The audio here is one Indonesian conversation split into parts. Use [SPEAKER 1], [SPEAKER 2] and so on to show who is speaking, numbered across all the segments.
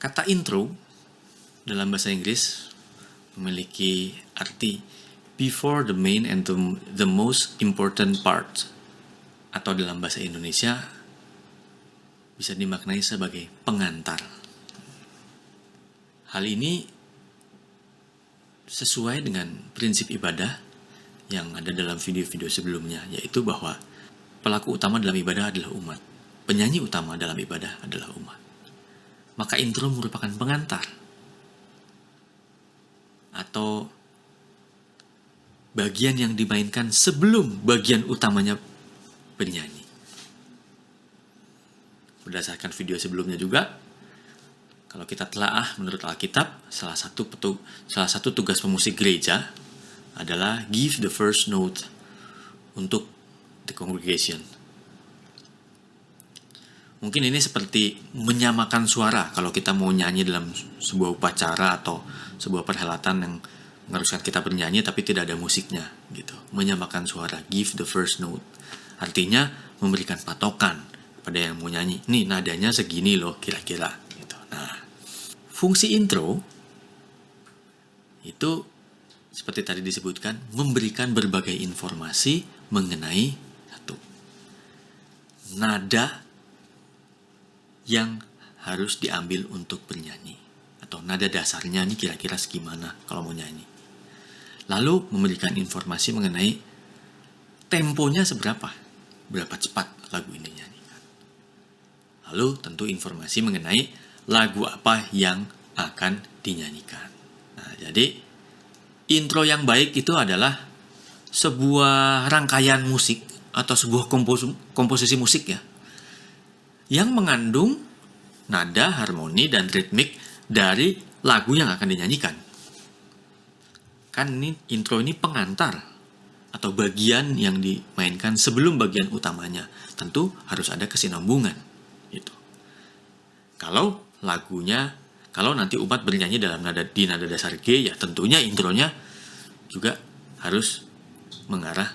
[SPEAKER 1] Kata intro dalam bahasa Inggris memiliki arti before the main and the most important part, atau dalam bahasa Indonesia bisa dimaknai sebagai pengantar. Hal ini sesuai dengan prinsip ibadah yang ada dalam video-video sebelumnya, yaitu bahwa pelaku utama dalam ibadah adalah umat. Penyanyi utama dalam ibadah adalah umat. Maka intro merupakan pengantar atau bagian yang dimainkan sebelum bagian utamanya penyanyi. Berdasarkan video sebelumnya juga, kalau kita telaah menurut Alkitab, salah satu tugas pemusik gereja adalah give the first note untuk the congregation. Mungkin ini seperti menyamakan suara kalau kita mau nyanyi dalam sebuah upacara atau sebuah perhelatan yang mengharuskan kita bernyanyi tapi tidak ada musiknya gitu. Menyamakan suara, give the first note. Artinya memberikan patokan pada yang mau nyanyi. Nih nadanya segini loh kira-kira gitu. Nah, fungsi intro itu seperti tadi disebutkan, memberikan berbagai informasi mengenai satu nada yang harus diambil untuk bernyanyi, atau nada dasarnya ini kira-kira segimana kalau mau nyanyi. Lalu memberikan informasi mengenai temponya seberapa, berapa cepat lagu ini dinyanyikan. Lalu tentu informasi mengenai lagu apa yang akan dinyanyikan. Nah, jadi intro yang baik itu adalah sebuah rangkaian musik atau sebuah komposisi musik ya, yang mengandung nada, harmoni, dan ritmik dari lagu yang akan dinyanyikan. Kan ini intro ini pengantar atau bagian yang dimainkan sebelum bagian utamanya. Tentu harus ada kesinambungan gitu. Kalau nanti umat bernyanyi di nada dasar G, ya tentunya intronya juga harus mengarah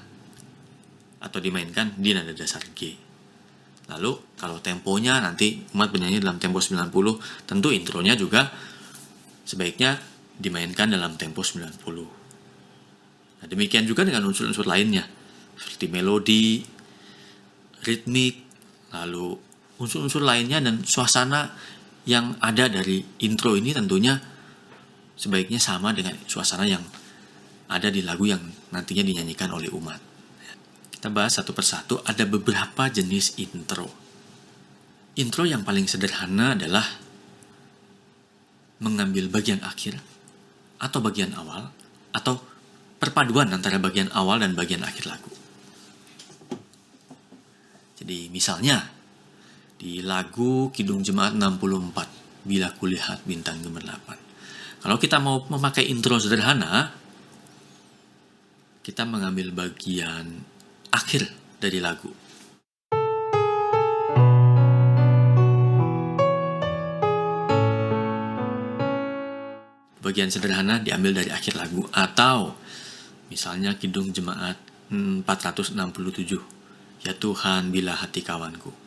[SPEAKER 1] atau dimainkan di nada dasar G. Lalu kalau temponya nanti umat bernyanyi dalam tempo 90, tentu intronya juga sebaiknya dimainkan dalam tempo 90. Nah, demikian juga dengan unsur-unsur lainnya seperti melodi, ritmik, lalu unsur-unsur lainnya dan suasana yang ada dari intro ini tentunya sebaiknya sama dengan suasana yang ada di lagu yang nantinya dinyanyikan oleh umat. Kita bahas satu persatu, ada beberapa jenis intro. Intro yang paling sederhana adalah mengambil bagian akhir atau bagian awal atau perpaduan antara bagian awal dan bagian akhir lagu. Jadi misalnya di lagu Kidung Jemaat 64, Bila Kulihat Bintang Gemerlapan. Kalau kita mau memakai intro sederhana, kita mengambil bagian akhir dari lagu. Bagian sederhana diambil dari akhir lagu, atau misalnya Kidung Jemaat 467, Ya Tuhan Bila Hati Kawanku.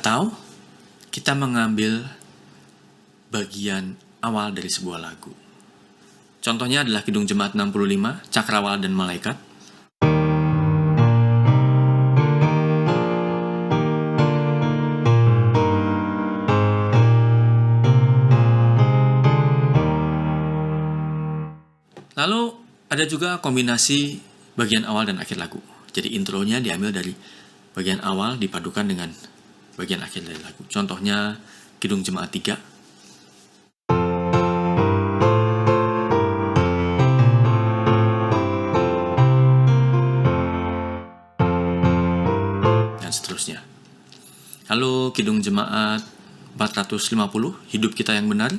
[SPEAKER 1] Atau kita mengambil bagian awal dari sebuah lagu. Contohnya adalah Kidung Jemaat 65, Cakrawala dan Malaikat. Lalu ada juga kombinasi bagian awal dan akhir lagu. Jadi intronya diambil dari bagian awal dipadukan dengan bagian akhir dari lagu. Contohnya Kidung Jemaat 3. Dan seterusnya. Lalu Kidung Jemaat 450, Hidup Kita Yang Benar.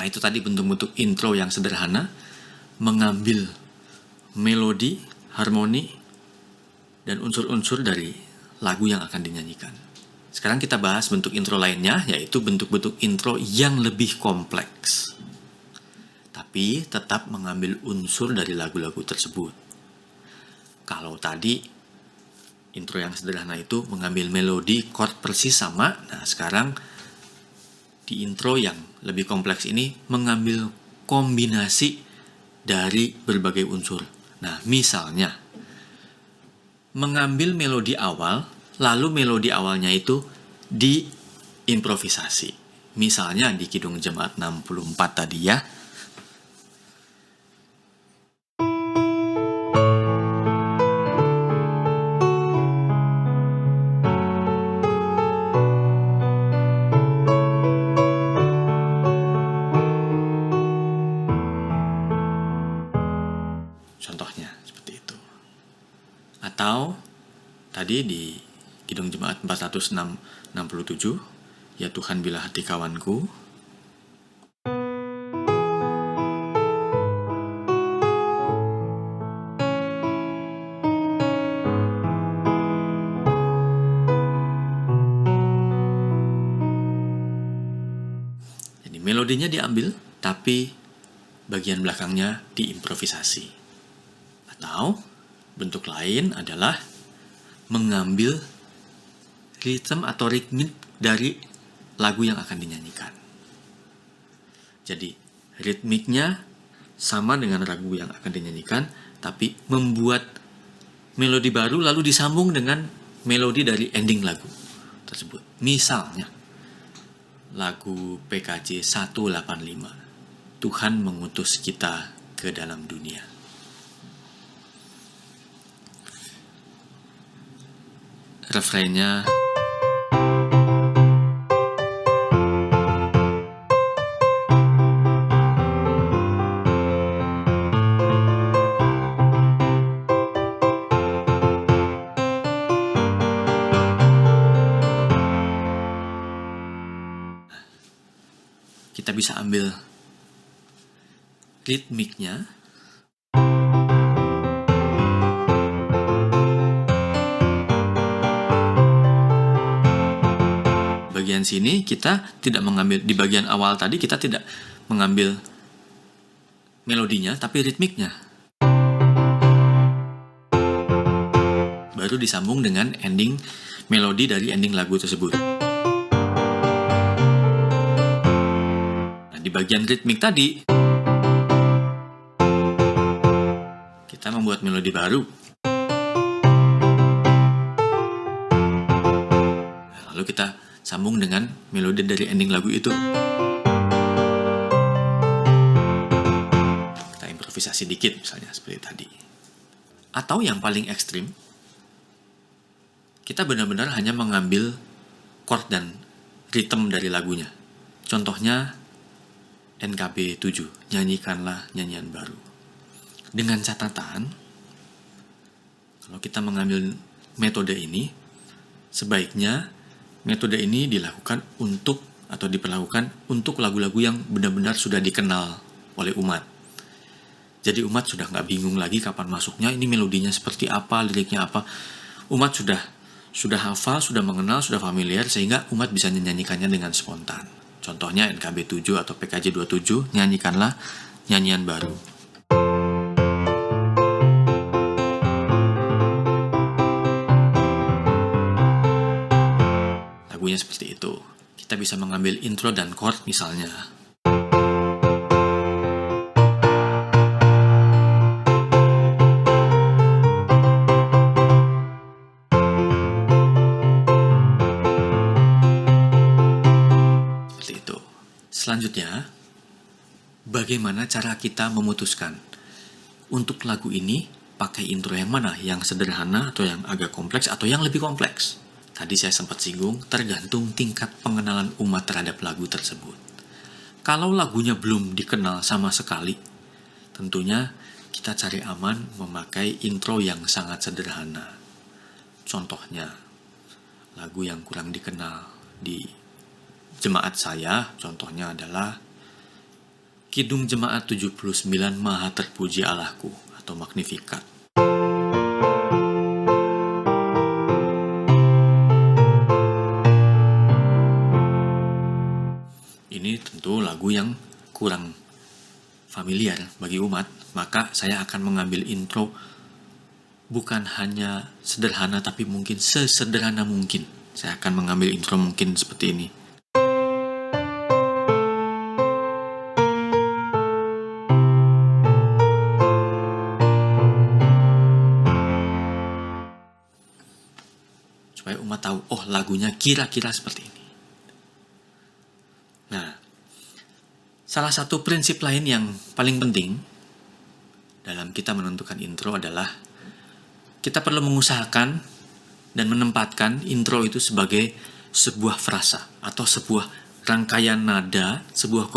[SPEAKER 1] Nah, itu tadi bentuk-bentuk intro yang sederhana, mengambil melodi, harmoni, dan unsur-unsur dari lagu yang akan dinyanyikan. Sekarang kita bahas bentuk intro lainnya, yaitu bentuk-bentuk intro yang lebih kompleks, tapi tetap mengambil unsur dari lagu-lagu tersebut. Kalau tadi intro yang sederhana itu mengambil melodi, chord persis sama, nah sekarang di intro yang lebih kompleks ini mengambil kombinasi dari berbagai unsur. Nah, misalnya mengambil melodi awal, lalu melodi awalnya itu diimprovisasi. Misalnya di Kidung Jemaat 64 tadi ya. Contohnya seperti itu. Atau tadi di Kidung Jemaat 467, ya Tuhan bila hati kawanku. Jadi melodinya diambil, tapi bagian belakangnya diimprovisasi. Atau bentuk lain adalah mengambil ritme atau ritmik dari lagu yang akan dinyanyikan. Jadi ritmiknya sama dengan lagu yang akan dinyanyikan, tapi membuat melodi baru lalu disambung dengan melodi dari ending lagu tersebut. Misalnya lagu PKJ 185, Tuhan mengutus kita ke dalam dunia. Refrainnya kita bisa ambil ritmiknya, bagian sini kita tidak mengambil, di bagian awal tadi kita tidak mengambil melodinya tapi ritmiknya, baru disambung dengan ending melodi dari ending lagu tersebut. Nah, di bagian ritmik tadi kita membuat melodi baru, lalu kita sambung dengan melodi dari ending lagu itu. Kita improvisasi dikit misalnya seperti tadi. Atau yang paling ekstrim, kita benar-benar hanya mengambil chord dan ritme dari lagunya. Contohnya NKB 7, Nyanyikanlah Nyanyian Baru. Dengan catatan, kalau kita mengambil metode ini, sebaiknya metode ini dilakukan untuk atau diperlakukan untuk lagu-lagu yang benar-benar sudah dikenal oleh umat. Jadi umat sudah nggak bingung lagi kapan masuknya, ini melodinya seperti apa, liriknya apa. Umat sudah hafal, sudah mengenal, sudah familiar, sehingga umat bisa menyanyikannya dengan spontan. Contohnya NKB 7 atau PKJ 27, Nyanyikanlah Nyanyian Baru. Lagunya seperti itu. Kita bisa mengambil intro dan chord misalnya. Seperti itu. Selanjutnya, bagaimana cara kita memutuskan untuk lagu ini pakai intro yang mana? Yang sederhana atau yang agak kompleks atau yang lebih kompleks? Tadi saya sempat singgung, tergantung tingkat pengenalan umat terhadap lagu tersebut. Kalau lagunya belum dikenal sama sekali, tentunya kita cari aman memakai intro yang sangat sederhana. Contohnya, lagu yang kurang dikenal di jemaat saya, contohnya adalah Kidung Jemaat 79 Maha Terpuji Allahku atau Magnificat. Ini tentu lagu yang kurang familiar bagi umat, maka saya akan mengambil intro bukan hanya sederhana tapi mungkin sesederhana mungkin. Saya akan mengambil intro mungkin seperti ini. Supaya umat tahu, oh lagunya kira-kira seperti ini. Nah, salah satu prinsip lain yang paling penting dalam kita menentukan intro adalah kita perlu mengusahakan dan menempatkan intro itu sebagai sebuah frasa atau sebuah rangkaian nada, sebuah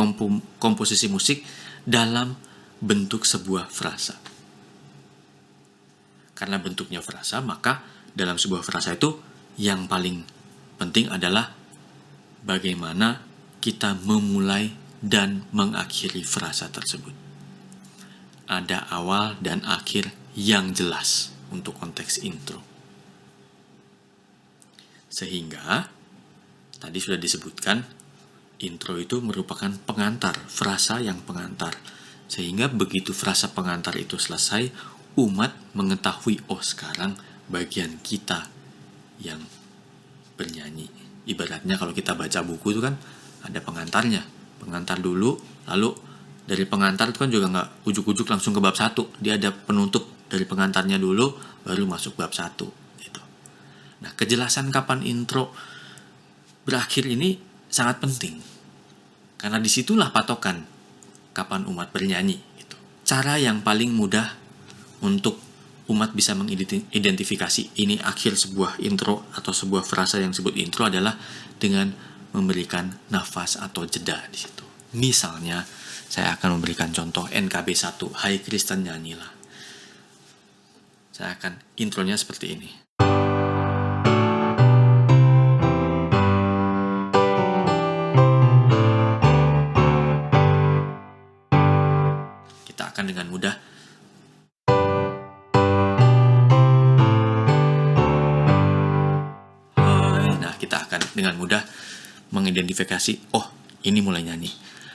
[SPEAKER 1] komposisi musik dalam bentuk sebuah frasa. Karena bentuknya frasa, maka dalam sebuah frasa itu yang paling penting adalah bagaimana kita memulai dan mengakhiri frasa tersebut. Ada awal dan akhir yang jelas untuk konteks intro. Sehingga, tadi sudah disebutkan, intro itu merupakan pengantar, frasa yang pengantar. Sehingga begitu frasa pengantar itu selesai, umat mengetahui, oh sekarang bagian kita yang bernyanyi. Ibaratnya kalau kita baca buku itu kan ada pengantarnya. Pengantar dulu, lalu dari pengantar itu kan juga nggak ujuk-ujuk langsung ke bab 1. Dia ada penutup dari pengantarnya dulu, baru masuk bab 1. Gitu. Nah, kejelasan kapan intro berakhir ini sangat penting. Karena disitulah patokan kapan umat bernyanyi. Gitu. Cara yang paling mudah untuk umat bisa mengidentifikasi ini akhir sebuah intro atau sebuah frasa yang disebut intro adalah dengan memberikan nafas atau jeda di situ. Misalnya, saya akan memberikan contoh NKB 1, Hai Kristen Nyanyilah. Saya akan intronya seperti ini. Kita akan dengan mudah dengan mudah mengidentifikasi, oh ini mulai nyanyi.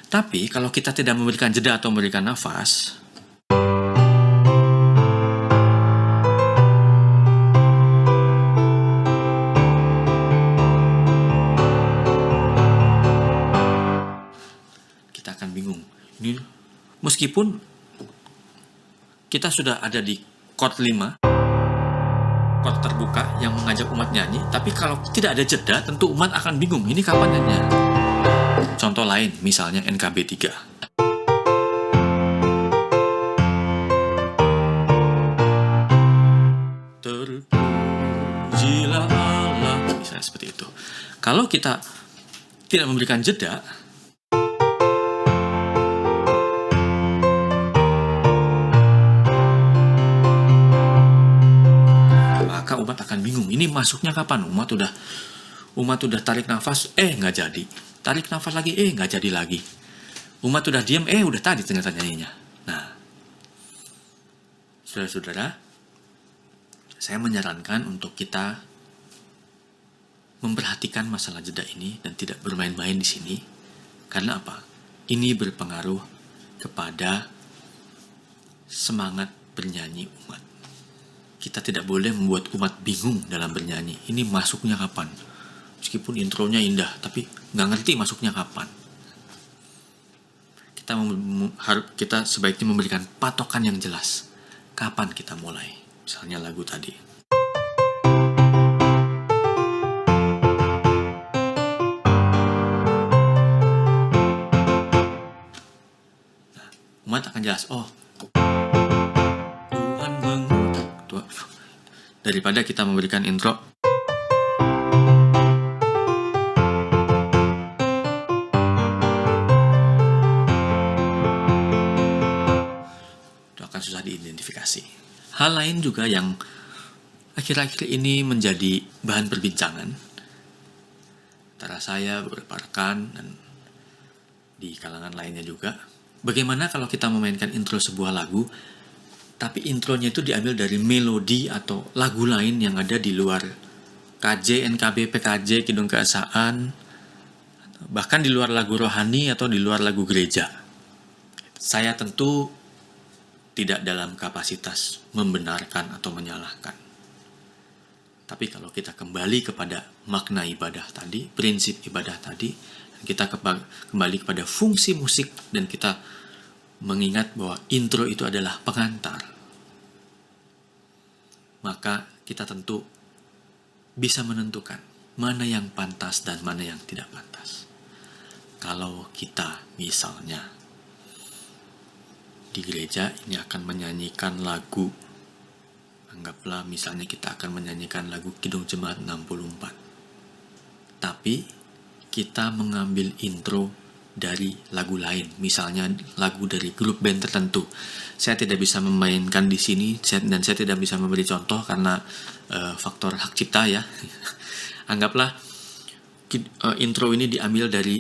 [SPEAKER 1] Tapi kalau kita tidak memberikan jeda atau memberikan nafas, kita akan bingung. Ini meskipun kita sudah ada di chord 5, chord terbuka yang mengajak umat nyanyi, tapi kalau tidak ada jeda, tentu umat akan bingung, ini kapan nyanyi. Contoh lain, misalnya NKB 3. Terpujilah Allah, misalnya seperti itu. Kalau kita tidak memberikan jeda, umat akan bingung, ini masuknya kapan? Umat udah tarik nafas, nggak jadi. Tarik nafas lagi, nggak jadi lagi. Umat udah diam, udah tadi ternyata nyanyinya. Nah, saudara-saudara, saya menyarankan untuk kita memperhatikan masalah jeda ini dan tidak bermain-main di sini. Karena apa? Ini berpengaruh kepada semangat bernyanyi umat. Kita tidak boleh membuat umat bingung dalam bernyanyi. Ini masuknya kapan? Meskipun intronya indah, tapi nggak ngerti masuknya kapan. Kita sebaiknya memberikan patokan yang jelas. Kapan kita mulai? Misalnya lagu tadi. Nah, umat akan jelas, oh daripada kita memberikan intro itu akan susah diidentifikasi. Hal lain juga yang akhir-akhir ini menjadi bahan perbincangan antara saya, beberapa rekan, dan di kalangan lainnya juga, Bagaimana kalau kita memainkan intro sebuah lagu, tapi intronya itu diambil dari melodi atau lagu lain yang ada di luar KJ, NKB, PKJ, Kidung Keesaan, bahkan di luar lagu rohani atau di luar lagu gereja. Saya tentu tidak dalam kapasitas membenarkan atau menyalahkan. Tapi kalau kita kembali kepada makna ibadah tadi, prinsip ibadah tadi, kita kembali kepada fungsi musik, dan kita mengingat bahwa intro itu adalah pengantar, maka kita tentu bisa menentukan mana yang pantas dan mana yang tidak pantas. Kalau kita misalnya di gereja ini akan menyanyikan lagu, anggaplah misalnya kita akan menyanyikan lagu Kidung Jemaat 64, tapi kita mengambil intro dari lagu lain, misalnya lagu dari grup band tertentu. Saya tidak bisa memainkan di sini, dan saya tidak bisa memberi contoh karena faktor hak cipta ya. Anggaplah intro ini diambil dari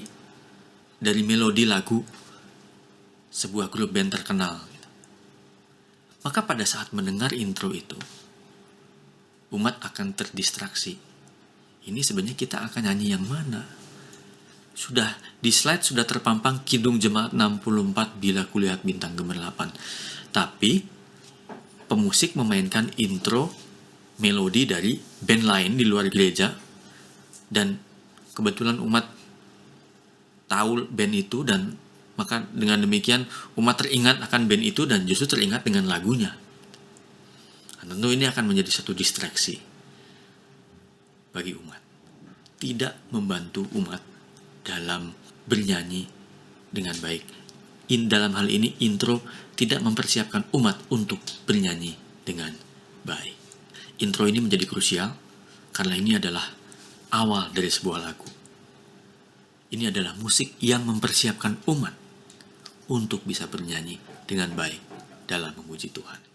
[SPEAKER 1] melodi lagu sebuah grup band terkenal. Maka pada saat mendengar intro itu, umat akan terdistraksi. Ini sebenarnya kita akan nyanyi yang mana? Sudah di slide sudah terpampang Kidung Jemaat 64 Bila Kulihat Bintang Gemerlapan. Tapi pemusik memainkan intro melodi dari band lain di luar gereja, dan kebetulan umat tahu band itu, dan maka dengan demikian umat teringat akan band itu dan justru teringat dengan lagunya. Nah, tentu ini akan menjadi satu distraksi bagi umat. Tidak membantu umat dalam bernyanyi dengan baik. Dalam hal ini intro tidak mempersiapkan umat untuk bernyanyi dengan baik. Intro ini menjadi krusial karena ini adalah awal dari sebuah lagu. Ini adalah musik yang mempersiapkan umat untuk bisa bernyanyi dengan baik dalam memuji Tuhan.